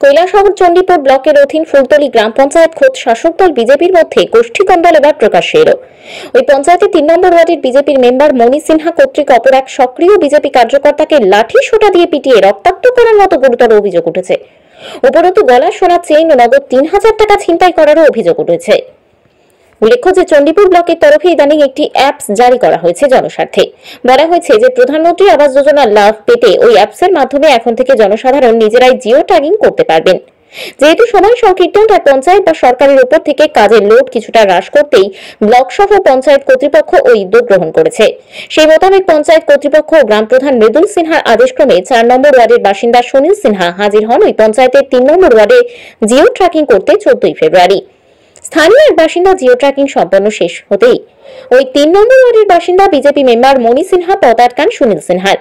কৈলাসহর চণ্ডীপুর ব্লকের অধীন ফুলতলী গ্রাম পঞ্চায়েত খোদ শাসক দল বিজেপির মধ্যে গোষ্ঠী দ্বন্দ্ব এবার প্রকাশ্যে এলো। ওই পঞ্চায়েতের 3 নম্বর ওয়ার্ডের বিজেপির মেম্বার মণি সিনহা কর্তৃক অপর এক সক্রিয় বিজেপি কার্যকর্তাকে লাঠি সোঁটা দিয়ে পিটিয়ে রক্তাক্ত করার মতো গুরুতর অভিযোগ উঠেছে। উপরন্তু গলার সোনা চেইন ও নগদ 3,000 টাকা ছিনতাই করারও অভিযোগ উঠেছে। উল্লেখ্য যে চণ্ডীপুর ব্লকের তরফে ইদানিং একটি অ্যাপস জারি করা হয়েছে জনস্বার্থে। বলা হয়েছে যে প্রধানমন্ত্রী আবাস যোজনার লাভ পেতে ওই অ্যাপসের মাধ্যমে এখন থেকে জনসাধারণ নিজেরাই জিও ট্যাগিং করতে পারবেন। যেহেতু সময় সংকীর্তন, তাই পঞ্চায়েত বা সরকারের উপর থেকে কাজের লোড কিছুটা হ্রাস করতেই ব্লক সহ পঞ্চায়েত কর্তৃপক্ষ ওই উদ্যোগ গ্রহণ করেছে। সেই মোতাবেক পঞ্চায়েত কর্তৃপক্ষ ও গ্রাম প্রধান মৃদুল সিনহার আদেশক্রমে 4 নম্বর ওয়ার্ডের বাসিন্দা সুনীল সিনহা হাজির হন ওই পঞ্চায়েতের 3 নম্বর ওয়ার্ডে জিও ট্র্যাকিং করতে 14 ফেব্রুয়ারি। স্থানীয় এক বাসিন্দা জিও ট্র্যাকিং সম্পন্ন শেষ হতেই ওই 3 নম্বর ওয়ার্ডের বাসিন্দা বিজেপি মেম্বার মণি সিনহা পথ আটকান সুনীল সিনহার।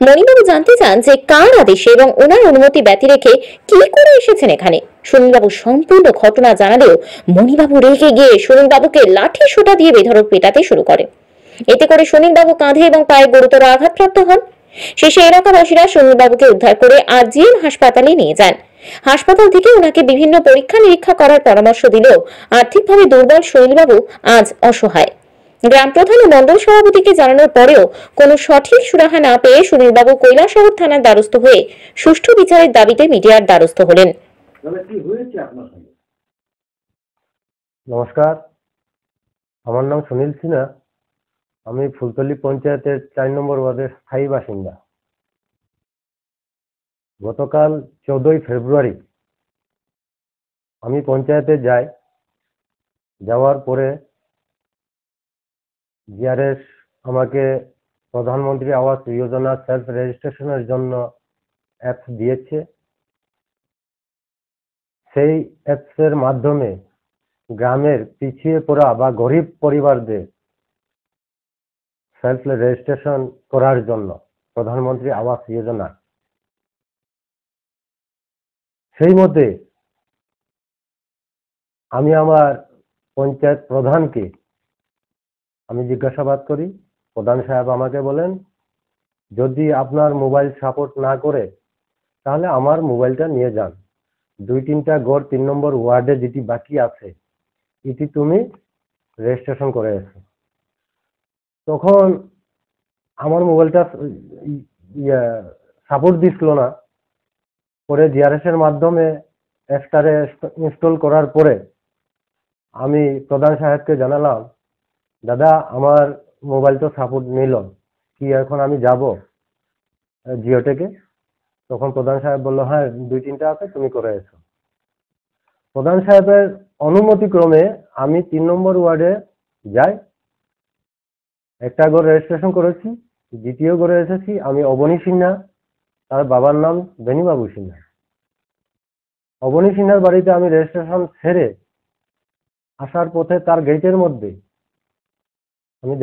মণিবাবু জানতে চান যে কার আদেশে এবং ওনার অনুমতি ব্যতি রেখে কি করে এসেছেন এখানে। সুনীলবাবু সম্পূর্ণ ঘটনা জানালেও মণিবাবু রেগে গিয়ে সুনীলবাবুকে লাঠি সোঁটা দিয়ে বেধড়ক পেটাতে শুরু করে। এতে করে সুনীলবাবু কাঁধে এবং পায়ে গুরুতর আঘাতপ্রাপ্ত হন। শেষে এলাকাবাসীরা সুনীলবাবুকে উদ্ধার করে আরজিএম হাসপাতালে নিয়ে যান। হাসপাতাল থেকে ওনাকে বিভিন্ন পরীক্ষা নিরীক্ষা করার পরামর্শ দিলেও আর্থিকভাবে দুর্বল সুনীলবাবু আজ অসহায়। গ্রাম প্রধান ও মন্ডল সভাপতিকে জানানোর পরেও কোনো সঠিক সুরাহা না পেয়ে সুনীলবাবু কৈলাসহর থানার দ্বারস্থ হয়ে সুষ্ঠু বিচারের দাবিতে মিডিয়ার দ্বারস্থ হলেন। নমস্কার, আমার নাম সুনীল সিনহা। আমি ফুলতলী পঞ্চায়েতের 4 নম্বর ওয়ার্ডের স্থায়ী বাসিন্দা। গতকাল 14 ফেব্রুয়ারি আমি পঞ্চায়েতে যাই। যাওয়ার পরে জিআরএস আমাকে প্রধানমন্ত্রী আবাস যোজনা সেলফ রেজিস্ট্রেশনের জন্য অ্যাপস দিয়েছে। সেই অ্যাপসের মাধ্যমে গ্রামের পিছিয়ে পড়া বা গরিব পরিবারদের সেলফ রেজিস্ট্রেশন করার জন্য প্রধানমন্ত্রী আবাস যোজনা, সেই মধ্যে আমি আমার পঞ্চায়েত প্রধানকে আমি জিজ্ঞাসাবাদ করি। প্রধান সাহেব আমাকে বলেন, যদি আপনার মোবাইল সাপোর্ট না করে তাহলে আমার মোবাইলটা নিয়ে যান, 2-3টা গড় 3 নম্বর ওয়ার্ডে যেটি বাকি আছে এটি তুমি রেজিস্ট্রেশন করে এসো। তখন আমার মোবাইলটা সাপোর্ট দিছিল না। পরে জিআরএস এর মাধ্যমে অ্যাপসটারে ইনস্টল করার পরে আমি প্রধান সাহেবকে জানালাম, দাদা আমার মোবাইল তো সাপোর্ট নিল, কি এখন আমি যাব জিওটেকে? তখন প্রধান সাহেব বললো, হ্যাঁ 2-3টা আছে, তুমি করে এসো। প্রধান সাহেবের অনুমতি ক্রমে আমি 3 নম্বর ওয়ার্ডে যাই। একটা ঘর রেজিস্ট্রেশন করেছি, দ্বিতীয় ঘরে এসেছি। আমি অবনী সিনহা, তার বাবার নাম বেনিবাবু সিনহা। অবনী সিনহার বাড়িতে আমি রেজিস্ট্রেশন সেরে আসার পথে তার গেটের মধ্যে আমি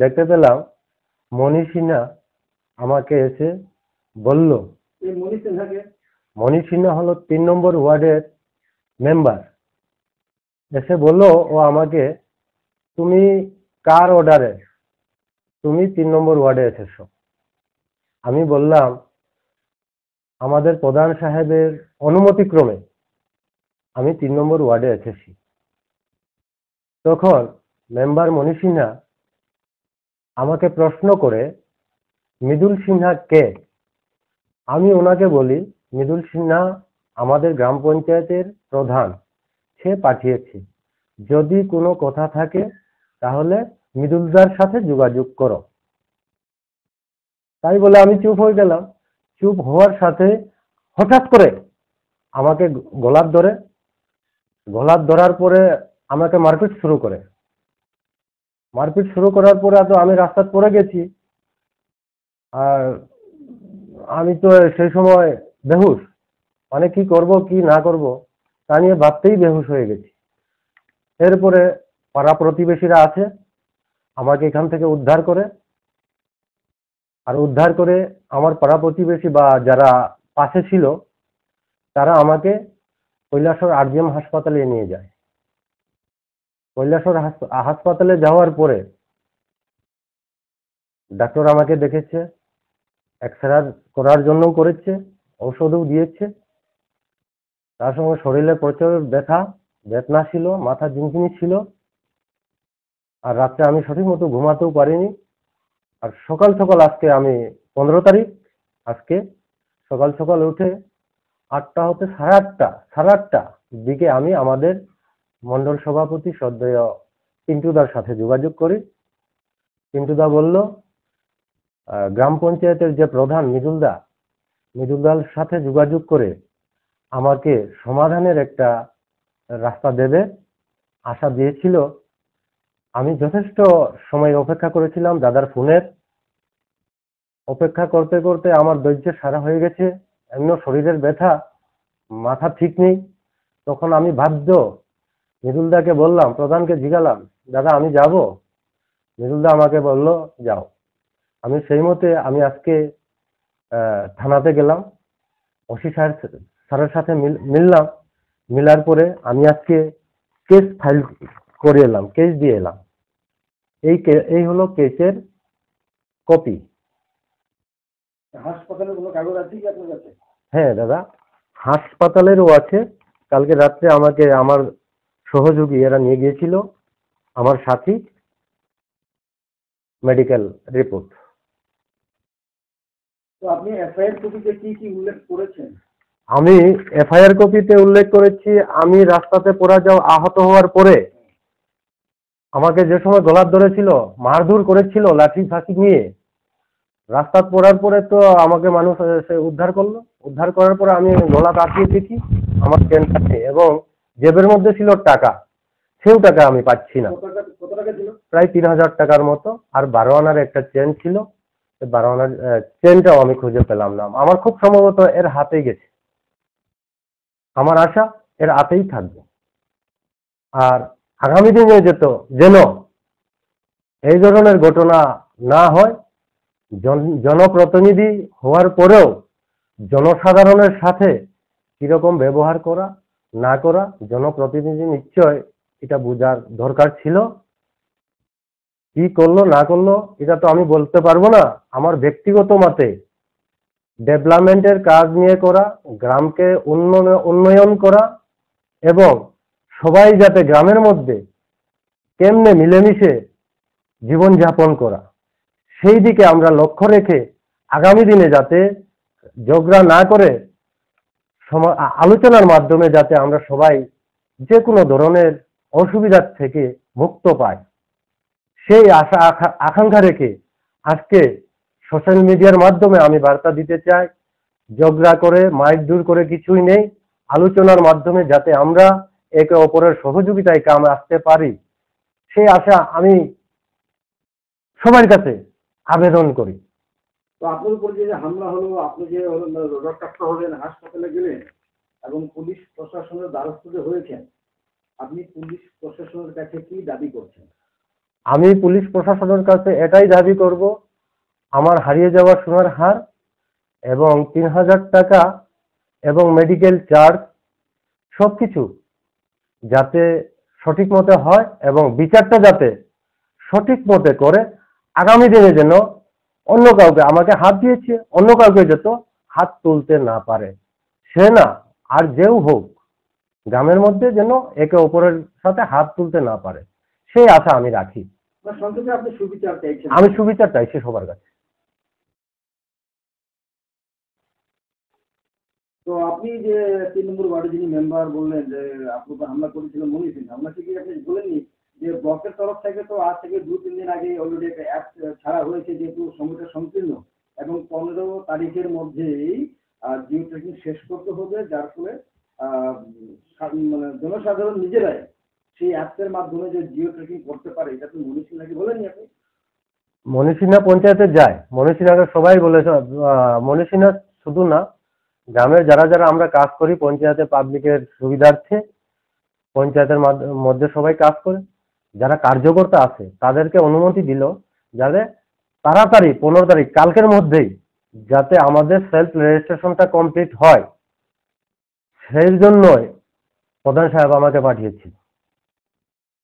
দেখতে পেলাম মণি সিনহা আমাকে এসে বলল, মণি সিনহা হলো 3 নম্বর ওয়ার্ডের মেম্বার। এসে বলল ও আমাকে, তুমি কার অর্ডারে তুমি 3 নম্বর ওয়ার্ডে এসেছো? আমি বললাম, আমাদের প্রধান সাহেবের অনুমতি ক্রমে আমি 3 নম্বর ওয়ার্ডে এসেছি। তখন মেম্বার মণি সিনহা আমাকে প্রশ্ন করে, মৃদুল সিনহা কে? আমি ওনাকে বলি, মৃদুল সিনহা আমাদের গ্রাম পঞ্চায়েতের প্রধান, সে পাঠিয়েছে, যদি কোনো কথা থাকে তাহলে মৃদুলদার সাথে যোগাযোগ করো। তাই বলে আমি চুপ হয়ে গেলাম। চুপ হওয়ার সাথে হঠাৎ করে আমাকে গলার ধরার পরে আমাকে মারপিট শুরু করে। মারপিট শুরু করার পরে তো আমি রাস্তায় পড়ে গেছি। আর আমি তো সেই সময় বেহুশ, মানে কি করব কি না করব তা নিয়ে ভাবতেই বেহুশ হয়ে গেছি। এরপরে পাড়া প্রতিবেশীরা আছে, আমাকে এখান থেকে উদ্ধার করে। আর উদ্ধার করে আমার পাড়া প্রতিবেশী বা যারা পাশে ছিল তারা আমাকে কৈলাসহর আরজিএম হাসপাতালে নিয়ে যায়। কৈলাসহর হাসপাতালে যাওয়ার পরে ডাক্তার আমাকে দেখেছে, এক্সরে করার জন্য করেছে, ঔষধও দিয়েছে। তার সঙ্গে শরীরে প্রচুর ব্যথা বেদনা ছিল, মাথা ঝিমঝিমি ছিল। আর রাত্রে আমি সঠিক মতো ঘুমাতেও পারিনি। আর সকাল সকাল আজকে আমি 15 তারিখ, আজকে সকাল সকাল উঠে 8টা হতে সাড়ে আটটা দিকে আমি আমাদের মন্ডল সভাপতি শ্রদ্ধেয় পিন্টুদার সাথে যোগাযোগ করি। পিন্টুদা বলল গ্রাম পঞ্চায়েতের যে প্রধান মৃদুলদার সাথে যোগাযোগ করে আমাকে সমাধানের একটা রাস্তা দেবে, আশা দিয়েছিল। আমি যথেষ্ট সময় অপেক্ষা করেছিলাম দাদার ফোনের। অপেক্ষা করতে করতে আমার ধৈর্য সারা হয়ে গেছে। এমন শরীরের ব্যথা, মাথা ঠিক নেই। তখন আমি বাধ্য মৃদুলদাকে বললাম, প্রধানকে জিজ্ঞালাম, দাদা আমি যাব? মৃদুলদা আমাকে বলল যাও। আমি সেই মতে আমি আজকে থানাতে গেলাম, ওসি স্যারের সাথে মিললাম। মিলার পরে আমি আজকে কেস ফাইল করে এলাম, কেস দিয়ে এলাম। এই হলো কেসের কপি। হাসপাতালের কোনো কাগজ আছে কি আপনার কাছে? হ্যাঁ দাদা, হাসপাতালেরও আছে। কালকে রাত্রে আমাকে আমার সহযোগী এরা নিয়ে গিয়েছিল, আমার সাথী, মেডিকেল রিপোর্ট। তো আপনি এফআইআর কপিতে কি কি উল্লেখ করেছেন? আমি এফআইআর কপিতে উল্লেখ করেছি, আমি রাস্তাতে পড়ে যাওয়া আহত হওয়ার পরে আমাকে যে সময় গলার ধরেছিল, মারধর করেছিল লাঠি ফাঁকি নিয়ে। রাস্তা পড়ার পরে তো আমাকে মানুষ এসে উদ্ধার করলো। উদ্ধার করার পরে আমি গলা কাটিয়ে দেখি আমার চেনটা নেই, এবং জেবের মধ্যে ছিল টাকা, সেও টাকা আমি পাচ্ছি না। কত টাকা ছিল? প্রায় 3000 টাকার মতো। আর 12 আনার একটা চেন ছিল, 12 আনার চেনটাও আমি খুঁজে পেলাম না। আমার খুব সম্ভবত এর হাতেই গেছে। আমার আশা এর হাতেই থাকবে। আর আগামী দিনে যেন এই ধরনের ঘটনা না হয়। জনপ্রতিনিধি হওয়ার পরেও জনসাধারণের সাথে কিরকম ব্যবহার করা না করা, জনপ্রতিনিধি নিশ্চয় এটা বোঝার দরকার ছিল। কি করলো না করলো এটা তো আমি বলতে পারবো না। আমার ব্যক্তিগত মতে ডেভেলপমেন্টের কাজ নিয়ে করা, গ্রামকে উন্নয়ন করা, এবং সবাই যাতে গ্রামের মধ্যে কেমনে মিলেমিশে জীবনযাপন করা, সেই দিকে আমরা লক্ষ্য রেখে আগামী দিনে যাতে ঝগড়া না করে আলোচনার মাধ্যমে যাতে আমরা সবাই যে কোনো ধরনের অসুবিধার থেকে মুক্ত পাই, সেই আশা আকাঙ্ক্ষা রেখে আজকে সোশ্যাল মিডিয়ার মাধ্যমে আমি বার্তা দিতে চাই, ঝগড়া করে মারধর করে কিছুই নেই। আলোচনার মাধ্যমে যাতে আমরা একে অপরের সহযোগিতায় কামে আসতে পারি, সেই আশা আমি সবার কাছে আবেদন করি। তো আপনার উপর যে হামলা হলো, আপনি যে রক্তাক্ত হলেন, হাসপাতালে গেলেন এবং পুলিশ প্রশাসনের দ্বারস্থ হয়েছেন, আপনি পুলিশ প্রশাসনের কাছে কি দাবি করছেন? আমি পুলিশ প্রশাসনের কাছে এটাই দাবি করব, আমার হারিয়ে যাওয়া সোনার হার এবং 3000 টাকা এবং মেডিকেল চার্জ সবকিছু যাতে সঠিক মতে হয়, এবং বিচারটা যাতে সঠিক মতে করে আগামী দিনে যেন অন্য কাউকে, আমাকে হাত দিয়েছে, অন্য কাউকে যত হাত তুলতে না পারে। সে না, আর যেও হোক, গ্রামের মধ্যে যেন একে অপরের সাথে হাত তুলতে না পারে, সেই আশা আমি রাখি। সংক্ষেপে আপনি সুবিচার চাইছেন? আমি সুবিচার চাইছি সবার কাছে। তো আপনি যে 3 নম্বর ওয়ার্ডে যিনি মেম্বার বললেন যে আপনার উপর হামলা করেছিল মনি সিং, আমরা কি আপনি বলেননি যে ব্লকের তরফ থেকে তো আজ থেকে 2-3 দিন আগে অলরেডি একটা অ্যাপ ছাড়া হয়েছে, যেহেতু সময়টা সংকীর্ণ এবং 15 তারিখের মধ্যেই জিও ট্রেকিং শেষ করতে হবে, যার ফলে মানে জনসাধারণ নিজেরাই সেই অ্যাপের মাধ্যমে যে জিও ট্রেকিং করতে পারে, এটা তো মনি সিং নাকি বলেননি আপনি? মনীষিনা পঞ্চায়েতে যায়, মনীষিনাকে সবাই বলেছে। মনীষিনা শুধু না, গ্রামের যারা যারা আমরা কাজ করি পঞ্চায়েতে পাবলিকের সুবিধার্থে, পঞ্চায়েতের মধ্যে সবাই কাজ করে, যারা কার্যকর্তা আছে তাদেরকে অনুমতি দিল যাতে তাড়াতাড়ি 15 তারিখ কালকের মধ্যেই যাতে আমাদের সেলফ রেজিস্ট্রেশনটা কমপ্লিট হয়, সেই জন্যই প্রধান সাহেব আমাকে পাঠিয়েছিল।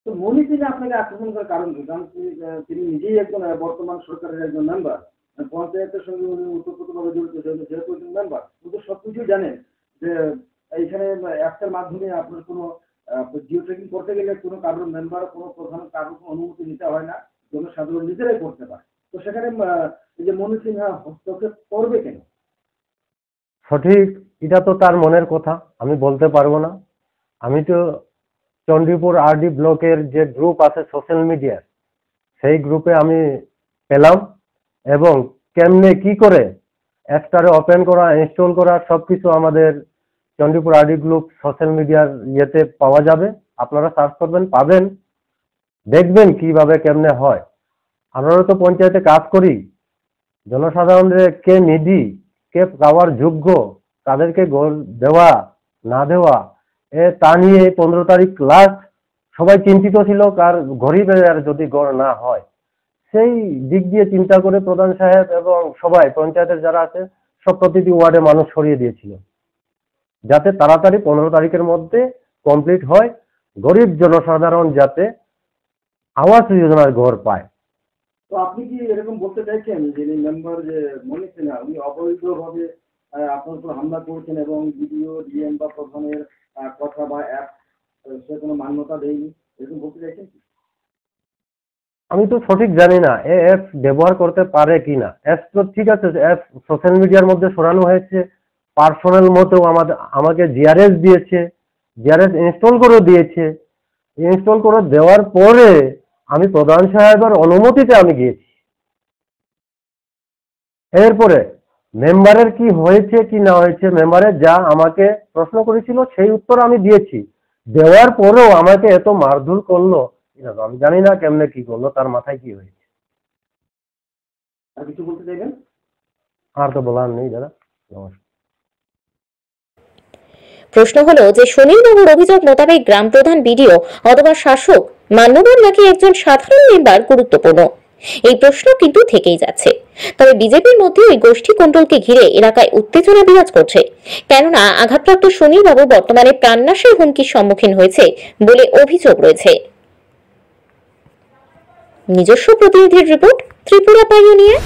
তো মনি সিং আপনাকে আক্রমণ করার কারণ কি? কারণ তিনি নিজেই একজন বর্তমান সরকারের একজন মেম্বার, পঞ্চায়েতের সঙ্গে উনি ওতপ্রোতভাবে জড়িত, যেহেতু একজন মেম্বার, কিন্তু সবকিছুই জানেন যে এইখানে অ্যাপসের মাধ্যমে আপনার কোনো জিও ট্র্যাকিং করতে গেলে কোনো কারোর মেম্বার, কোনো প্রধান কারোর অনুমতি নিতে হয় না, জনসাধারণ নিজেরাই করতে পারে। তো সেখানে এই যে মনি সিনহা হস্তক্ষেপ করবে কেন? সঠিক, এটা তো তার মনের কথা, আমি বলতে পারবো না। আমি তো চণ্ডীপুর আরডি ব্লকের যে গ্রুপ আছে সোশ্যাল মিডিয়ার, সেই গ্রুপে আমি পেলাম এবং কেমনে কি করে অ্যাপটারে ওপেন করা, ইনস্টল করা সবকিছু আমাদের চণ্ডীপুর আরডি গ্রুপ সোশ্যাল মিডিয়ার ইয়েতে পাওয়া যাবে। আপনারা সার্চ করবেন, পাবেন, দেখবেন কিভাবে কেমনে হয়। আমরা তো পঞ্চায়েতে কাজ করি, জনসাধারণের কে নিধি, কে পাওয়ার যোগ্য, তাদেরকে ঘর দেওয়া না দেওয়া তা নিয়ে 15 তারিখ লাস্ট সবাই চিন্তিত ছিল, কার গরিবের যদি ঘর না হয়। সেই দিক দিয়ে চিন্তা করে প্রধান সাহেব এবং সবাই পঞ্চায়েতের যারা আছে সব প্রতিটি ওয়ার্ডে মানুষ সরিয়ে দিয়েছিল, যাতে তাড়াতাড়ি 15 তারিখের মধ্যে কমপ্লিট হয়, গরিব জনসাধারণ যাতে আবাস যোজনার ঘর পায়। তো আপনি কি এরকম বলতে চাইছেন যে মেম্বার যে মনি সিনহা উনি অবৈধভাবে আপনার উপর হামলা করেছেন এবং বিডিও, ডিএম বা প্রধানের কথা বা অ্যাপ সে কোনো মান্যতা দেয়নি, এরকম বলতে চাইছেন কি? আমি তো সঠিক জানি না এ অ্যাপ ব্যবহার করতে পারে কিনা। অ্যাপ তো ঠিক আছে, অ্যাপ সোশ্যাল মিডিয়ার মধ্যে সরানো হয়েছে, পার্সোনাল মতেও আমাকে জিআরএস দিয়েছে, জিআরএস ইনস্টল করে দিয়েছে। ইনস্টল করে দেওয়ার পরে আমি প্রধান সাহেবের অনুমতিতে আমি গিয়েছি। এরপরে মেম্বারের কি হয়েছে কি না হয়েছে, মেম্বারের যা আমাকে প্রশ্ন করেছিল সেই উত্তর আমি দিয়েছি। দেওয়ার পরেও আমাকে এত মারধর করলো, আমি জানি না কেমনে কি করলো, তার মাথায় কি হয়েছে। আর কিছু বলতে চাইবেন? আর তো বলার নেই দাদা, নমস্কার। প্রশ্ন হলো যে সুনীলবাবুর অভিযোগ মোতাবেক গ্রাম প্রধান, বিডিও অথবা শাসক মান্যবর নাকি একজন সাধারণ মেম্বার গুরুত্বপূর্ণ। এই প্রশ্ন কিন্তু থেকেই যাচ্ছে। তবে বিজেপির মধ্যে ওই গোষ্ঠী কন্ট্রোলকে ঘিরে এলাকায় উত্তেজনা বিরাজ করছে, কেননা আঘাতপ্রাপ্ত সুনীলবাবু বর্তমানে প্রাণনাশের হুমকির সম্মুখীন হয়েছে বলে অভিযোগ রয়েছে। নিজস্ব প্রতিনিধির রিপোর্ট, ত্রিপুরা পাইওনিয়ার।